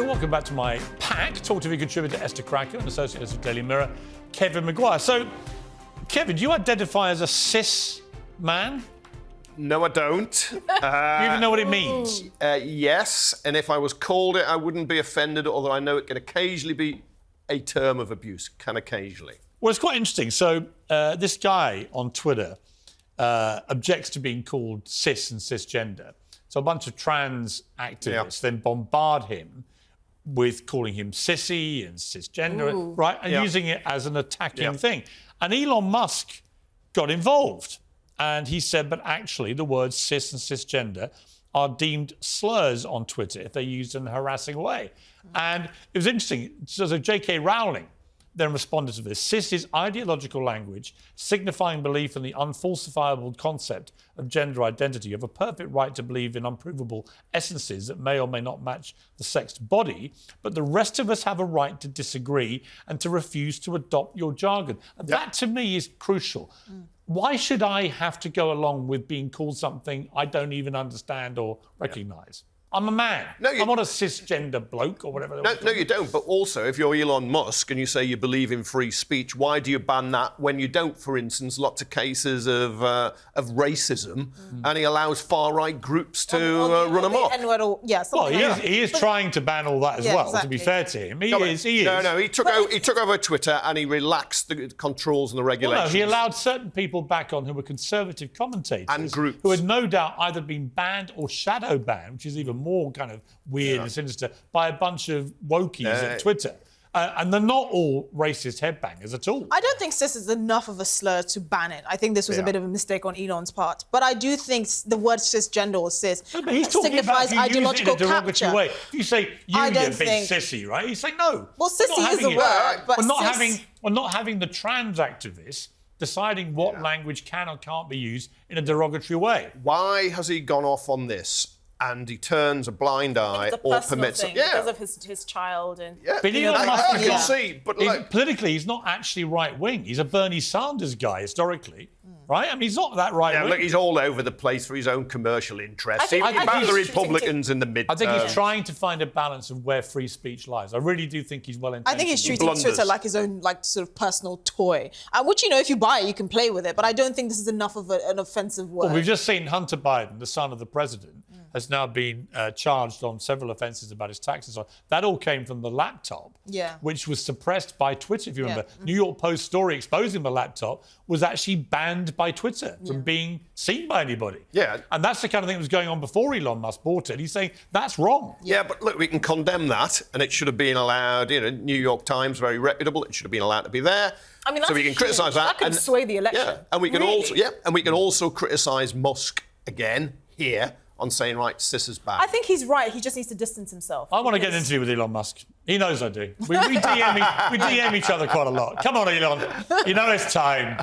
Welcome back to my pack. Talk TV contributor Esther Cracker and associate editor of Daily Mirror, Kevin Maguire. So, Kevin, do you identify as a cis man? No, I don't. Do you even know what it means? Yes, and if I was called it, I wouldn't be offended, although I know it can occasionally be a term of abuse, occasionally. Well, it's quite interesting. So, this guy on Twitter objects to being called cis and cisgender. So a bunch of trans activists then bombard him with calling him sissy and cisgender, right? And using it as an attacking thing. And Elon Musk got involved. And he said, but actually the words cis and cisgender are deemed slurs on Twitter if they're used in a harassing way. And it was interesting. So J.K. Rowling then responded to this. Cis is ideological language signifying belief in the unfalsifiable concept of gender identity. You have a perfect right to believe in unprovable essences that may or may not match the sexed body, but the rest of us have a right to disagree and to refuse to adopt your jargon. And that, to me, is crucial. Why should I have to go along with being called something I don't even understand or recognise? I'm a man. I'm not a cisgender bloke or whatever. No, you don't. But also, if you're Elon Musk and you say you believe in free speech, why do you ban that when you don't? For instance, lots of cases of racism, and he allows far-right groups to run amok. He is trying to ban all that as well. Exactly. To be fair to him, he is. No, he took over Twitter and he relaxed the controls and the regulations. Well, no, he allowed certain people back on who were conservative commentators and groups who had no doubt either been banned or shadow banned, which is even more kind of weird and sinister, by a bunch of wokies at Twitter. And they're not all racist headbangers at all. I don't think cis is enough of a slur to ban it. I think this was a bit of a mistake on Elon's part. But I do think the word cisgender or cis signifies ideological capture. Way. You say, you big sissy, right? You say, no. Well, sissy is a word, but we're not having the trans activists deciding what language can or can't be used in a derogatory way. Why has he gone off on this? And he turns a blind eye or permits it. Because of his child. And but Elon Musk, I can see, but politically, he's not actually right-wing. He's a Bernie Sanders guy, historically. Right? I mean, he's not that right-wing. Yeah, look, he's all over the place for his own commercial interests. He banned the Republicans in the midterm. I think he's trying to find a balance of where free speech lies. I really do think he's well-intentioned. I think he's treating Twitter like his own, sort of personal toy. Which, if you buy it, you can play with it. But I don't think this is enough of an offensive word. Well, we've just seen Hunter Biden, the son of the president, has now been charged on several offences about his tax and so on. That all came from the laptop, which was suppressed by Twitter, if you remember. New York Post story exposing the laptop was actually banned by Twitter from being seen by anybody. And that's the kind of thing that was going on before Elon Musk bought it. He's saying, that's wrong. Yeah, but look, we can condemn that, and it should have been allowed, New York Times, very reputable, it should have been allowed to be there. I mean, so we can criticise that. That could sway the election. Yeah, and we can also criticise Musk again here on saying, right, cis is bad. I think he's right. He just needs to distance himself. I want to get an interview with Elon Musk. He knows I do. We DM each other quite a lot. Come on, Elon. You know it's time.